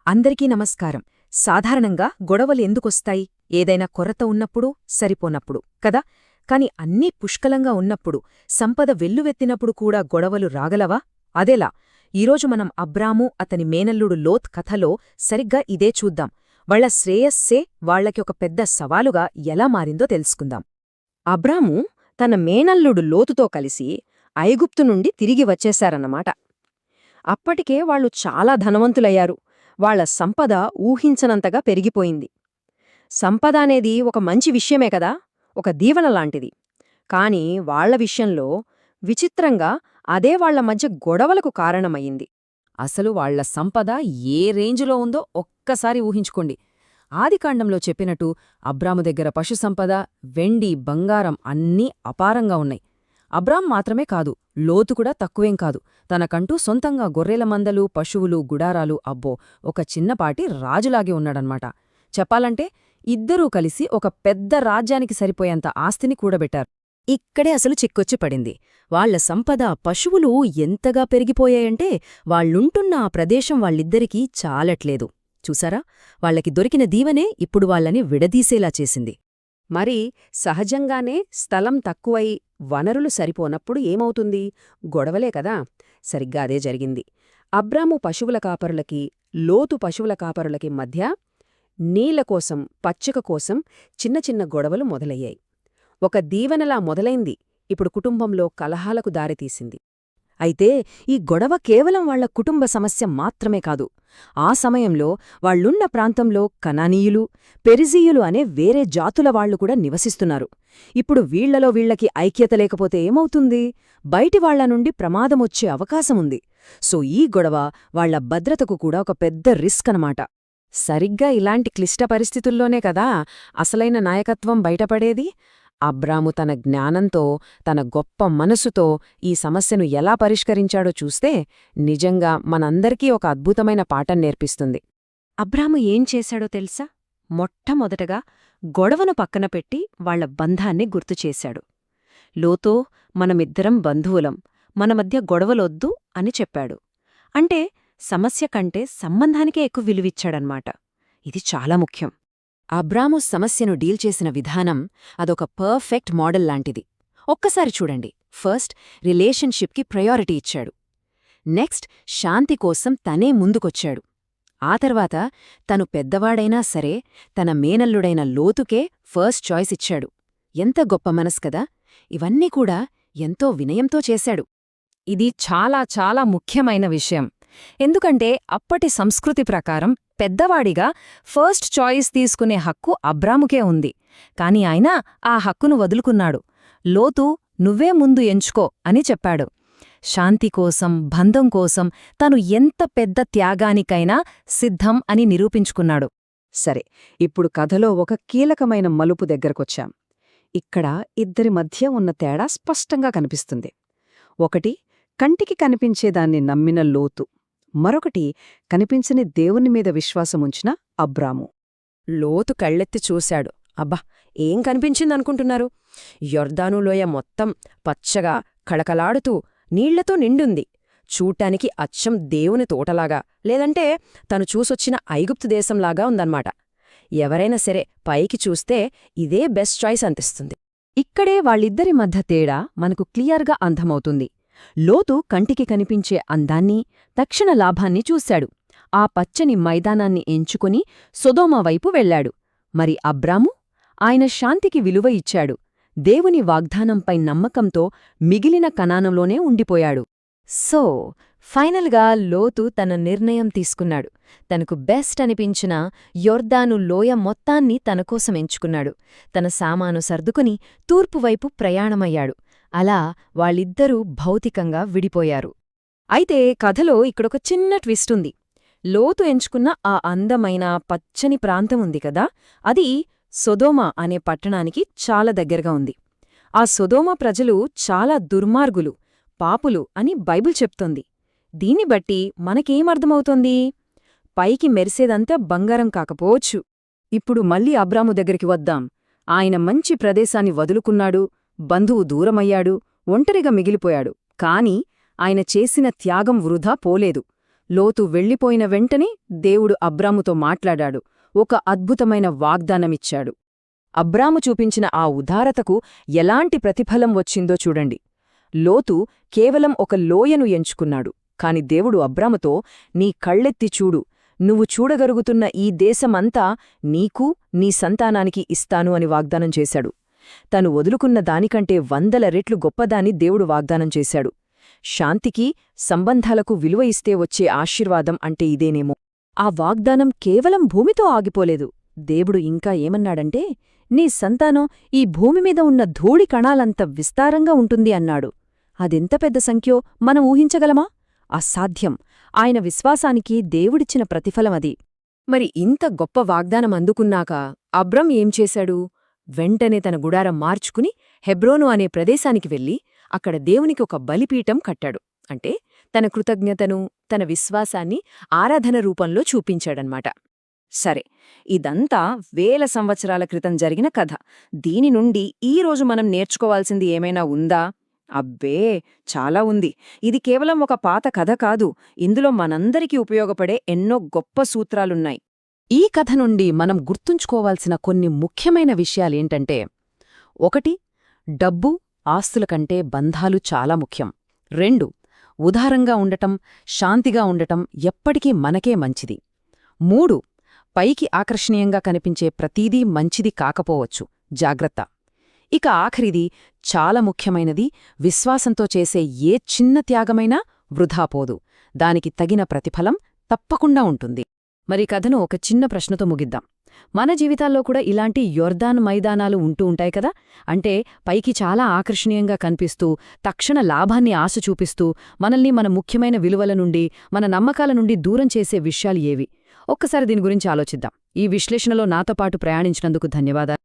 అందరికీ నమస్కారం. సాధారణంగా గొడవలు ఎందుకొస్తాయి? ఏదైనా కొరత ఉన్నప్పుడు, సరిపోనప్పుడు కదా. కాని అన్నీ పుష్కలంగా ఉన్నప్పుడు, సంపద వెల్లువెత్తినప్పుడు కూడా గొడవలు రాగలవా? అదెలా? ఈరోజు మనం అబ్రాము అతని మేనల్లుడు లోత్ కథలో సరిగ్గా ఇదే చూద్దాం. వాళ్ల శ్రేయస్సే వాళ్లకి ఒక పెద్ద సవాలుగా ఎలా మారిందో తెలుసుకుందాం. అబ్రాము తన మేనల్లుడు లోతుతో కలిసి ఐగుప్తు నుండి తిరిగి వచ్చేశారన్నమాట. అప్పటికే వాళ్లు చాలా ధనవంతులయ్యారు. వాళ్ల సంపద ఊహించనంతగా పెరిగిపోయింది. సంపద అనేది ఒక మంచి విషయమే కదా, ఒక దీవెన లాంటిది. కాని వాళ్ల విషయంలో విచిత్రంగా అదే వాళ్ల మధ్య గొడవలకు కారణమయ్యింది. అసలు వాళ్ల సంపద ఏ రేంజులో ఉందో ఒక్కసారి ఊహించుకోండి. ఆదికాండంలో చెప్పినట్టు అబ్రాము దగ్గర పశుసంపద, వెండి, బంగారం అన్నీ అపారంగా ఉన్నాయి. అబ్రాం మాత్రమే కాదు, లోతు కూడా తక్కువేం కాదు. తనకంటూ సొంతంగా గొర్రెల మందలు, పశువులు, గుడారాలు, అబ్బో ఒక చిన్నపాటి రాజులాగే ఉన్నాడన్మాట. చెప్పాలంటే ఇద్దరూ కలిసి ఒక పెద్ద రాజ్యానికి సరిపోయేంత ఆస్తిని కూడబెట్టారు. ఇక్కడే అసలు చిక్కొచ్చి పడింది. వాళ్ల సంపద, పశువులు ఎంతగా పెరిగిపోయాయంటే వాళ్లుంటున్న ఆ ప్రదేశం వాళ్ళిద్దరికీ చాలట్లేదు. చూసారా, వాళ్లకి దొరికిన దీవెనే ఇప్పుడు వాళ్లని విడదీసేలా చేసింది. మరి సహజంగానే స్థలం తక్కువై వనరులు సరిపోనప్పుడు ఏమవుతుంది? గొడవలే కదా. సరిగ్గా అదే జరిగింది. అబ్రాము పశువుల కాపరులకి, లోతు పశువుల కాపరులకి మధ్య నీళ్లకోసం, పచ్చిక కోసం చిన్న చిన్న గొడవలు మొదలయ్యాయి. ఒక దీవెనలా మొదలైంది ఇప్పుడు కుటుంబంలో కలహాలకు దారితీసింది. అయితే ఈ గొడవ కేవలం వాళ్ల కుటుంబ సమస్య మాత్రమే కాదు. ఆ సమయంలో వాళ్లున్న ప్రాంతంలో కనానీయులు, పెరిజీయులు అనే వేరే జాతుల వాళ్లు కూడా నివసిస్తున్నారు. ఇప్పుడు వీళ్లలో వీళ్లకి ఐక్యత లేకపోతే ఏమవుతుంది? బయటివాళ్ల నుండి ప్రమాదమొచ్చే అవకాశముంది. సో ఈ గొడవ వాళ్ల భద్రతకు కూడా ఒక పెద్ద రిస్క్ అనమాట. సరిగ్గా ఇలాంటి క్లిష్ట పరిస్థితుల్లోనే కదా అసలైన నాయకత్వం బయటపడేది. అబ్రాము తన జ్ఞానంతో, తన గొప్ప మనసుతో ఈ సమస్యను ఎలా పరిష్కరించాడో చూస్తే నిజంగా మనందరికీ ఒక అద్భుతమైన పాఠం నేర్పిస్తుంది. అబ్రాము ఏం చేశాడో తెలుసా? మొట్టమొదటగా గొడవను పక్కన పెట్టి వాళ్ల బంధాన్ని గుర్తుచేశాడు. లోతో, మనమిద్దరం బంధువులం, మన మధ్య గొడవలొద్దు అని చెప్పాడు. అంటే సమస్య కంటే సంబంధానికే ఎక్కువ విలువిచ్చాడన్మాట. ఇది చాలా ముఖ్యం. అబ్రాము సమస్యను డీల్ చేసిన విధానం అదొక పర్ఫెక్ట్ మోడల్ లాంటిది. ఒక్కసారి చూడండి. ఫస్ట్ రిలేషన్షిప్కి ప్రయారిటీ ఇచ్చాడు. నెక్స్ట్ శాంతి కోసం తనే ముందుకొచ్చాడు. ఆ తర్వాత తను పెద్దవాడైనా సరే తన మేనల్లుడైన లోతుకే ఫస్ట్ చాయిస్ ఇచ్చాడు. ఎంత గొప్ప మనసు కదా. ఇవన్నీ కూడా ఎంతో వినయంతో చేశాడు. ఇది చాలా చాలా ముఖ్యమైన విషయం. ఎందుకంటే అప్పటి సంస్కృతి ప్రకారం పెద్దవాడిగా ఫస్ట్ చాయిస్ తీసుకునే హక్కు అబ్రాముకే ఉంది. కాని ఆయన ఆ హక్కును వదులుకున్నాడు. లోతు, నువ్వే ముందు ఎంచుకో అని చెప్పాడు. శాంతి కోసం, బంధం కోసం తను ఎంత పెద్ద త్యాగానికైనా సిద్ధం అని నిరూపించుకున్నాడు. సరే, ఇప్పుడు కథలో ఒక కీలకమైన మలుపు దగ్గరకొచ్చాం. ఇక్కడ ఇద్దరి మధ్య ఉన్న తేడా స్పష్టంగా కనిపిస్తుంది. ఒకటి కంటికి కనిపించేదాన్ని నమ్మిన లోతు, మరొకటి కనిపించని దేవుని మీద విశ్వాసముంచిన అబ్రాము. లోతు కళ్ళెత్తి చూశాడు. అబ్బా, ఏం కనిపించిందనుకుంటున్నారు? యొర్దాను లోయ మొత్తం పచ్చగా కళకలాడుతూ నీళ్లతో నిండుంది. చూడ్డానికి అచ్చం దేవుని తోటలాగా, లేదంటే తను చూసొచ్చిన ఐగుప్తు దేశంలాగా ఉందన్నమాట. ఎవరైనా సరే పైకి చూస్తే ఇదే బెస్ట్ చాయిస్ అనిపిస్తుంది. ఇక్కడే వాళ్ళిద్దరి మధ్య తేడా మనకు క్లియర్గా అర్థమవుతుంది. లోతు కంటికి కనిపించే అందాన్ని, తక్షణ లాభాన్ని చూశాడు. ఆ పచ్చని మైదానాన్ని ఎంచుకుని సొదొమ వైపు వెళ్లాడు. మరి అబ్రాము? ఆయన శాంతికి విలువ ఇచ్చాడు. దేవుని వాగ్దానంపై నమ్మకంతో మిగిలిన కనానంలోనే ఉండిపోయాడు. సో ఫైనల్గా లోతు తన నిర్ణయం తీసుకున్నాడు. తనకు బెస్ట్ అనిపించిన యొర్దాను లోయ మొత్తాన్ని తనకోసం ఎంచుకున్నాడు. తన సామాను సర్దుకుని తూర్పువైపు ప్రయాణమయ్యాడు. అలా వాళ్ళిద్దరూ భౌతికంగా విడిపోయారు. అయితే కథలో ఇక్కడొక చిన్న ట్విస్టుంది. లోతు ఎంచుకున్న ఆ అందమైన పచ్చని ప్రాంతం ఉంది కదా, అది సొదొమ అనే పట్టణానికి చాలా దగ్గరగా ఉంది. ఆ సొదొమ ప్రజలు చాలా దుర్మార్గులు, పాపులు అని బైబిల్ చెప్తోంది. దీన్ని బట్టి మనకేమర్థమవుతోంది? పైకి మెరిసేదంతా బంగారం కాకపోవచ్చు. ఇప్పుడు మళ్ళీ అబ్రాము దగ్గరికి వద్దాం. ఆయన మంచి ప్రదేశాన్ని వదులుకున్నాడు, బంధువు దూరమయ్యాడు, ఒంటరిగా మిగిలిపోయాడు. కాని ఆయన చేసిన త్యాగం వృధా పోలేదు. లోతు వెళ్ళిపోయిన వెంటనే దేవుడు అబ్రాముతో మాట్లాడాడు, ఒక అద్భుతమైన వాగ్దానమిచ్చాడు. అబ్రాము చూపించిన ఆ ఉదారతకు ఎలాంటి ప్రతిఫలం వచ్చిందో చూడండి. లోతు కేవలం ఒక లోయను ఎంచుకున్నాడు, కాని దేవుడు అబ్రాముతో, నీ కళ్ళెత్తి చూడు, నువ్వు చూడగలుగుతున్న ఈ దేశమంతా నీకూ నీ సంతానానికి ఇస్తాను అని వాగ్దానం చేశాడు. తను వదులుకున్న దానికంటే 100 రెట్లు గొప్పదాన్ని దేవుడు వాగ్దానం చేశాడు. శాంతికి, సంబంధాలకు విలువ ఇస్తే వచ్చే ఆశీర్వాదం అంటే ఇదేనేమో. ఆ వాగ్దానం కేవలం భూమితో ఆగిపోలేదు. దేవుడు ఇంకా ఏమన్నాడంటే, నీ సంతానం ఈ భూమిమీద ఉన్న ధూళి కణాలంత విస్తారంగా ఉంటుంది అన్నాడు. అదెంత పెద్ద సంఖ్యో మనం ఊహించగలమా? అసాధ్యం. ఆయన విశ్వాసానికి దేవుడిచ్చిన ప్రతిఫలమది. మరి ఇంత గొప్ప వాగ్దానం అందుకున్నాక అబ్రం ఏం చేశాడు? వెంటనే తన గుడారం మార్చుకుని హెబ్రోను అనే ప్రదేశానికి వెళ్ళి అక్కడ దేవునికి ఒక బలిపీఠం కట్టాడు. అంటే తన కృతజ్ఞతను, తన విశ్వాసాన్ని ఆరాధన రూపంలో చూపించాడన్మాట. సరే, ఇదంతా వేల సంవత్సరాల క్రితం జరిగిన కథ. దీని నుండి ఈరోజు మనం నేర్చుకోవాల్సింది ఏమైనా ఉందా? అబ్బే, చాలా ఉంది. ఇది కేవలం ఒక పాత కథ కాదు, ఇందులో మనందరికీ ఉపయోగపడే ఎన్నో గొప్ప సూత్రాలున్నాయి. ఈ కథ నుండి మనం గుర్తుంచుకోవాల్సిన కొన్ని ముఖ్యమైన విషయాలేంటంటే, 1. డబ్బు, ఆస్తుల కంటే బంధాలు చాలా ముఖ్యం. 2. ఉదారంగా ఉండటం, శాంతిగా ఉండటం ఎప్పటికీ మనకే మంచిది. 3. పైకి ఆకర్షణీయంగా కనిపించే ప్రతీదీ మంచిది కాకపోవచ్చు, జాగ్రత్త. ఇక ఆఖరిది, చాలా ముఖ్యమైనది, విశ్వాసంతో చేసే ఏ చిన్న త్యాగమైనా వృధాపోదు, దానికి తగిన ప్రతిఫలం తప్పకుండా ఉంటుంది. మరి కథను ఒక చిన్న ప్రశ్నతో ముగిద్దాం. మన జీవితాల్లో కూడా ఇలాంటి యొర్దాన్ మైదానాలు ఉంటూ ఉంటాయి కదా? అంటే పైకి చాలా ఆకర్షణీయంగా కనిపిస్తూ, తక్షణ లాభాన్ని ఆశ చూపిస్తూ, మనల్ని మన ముఖ్యమైన విలువల నుండి, మన నమ్మకాల నుండి దూరం చేసే విషయాలు ఏవి? ఒక్కసారి దీని గురించి ఆలోచిద్దాం. ఈ విశ్లేషణలో నాతో పాటు ప్రయాణించినందుకు ధన్యవాదాలు.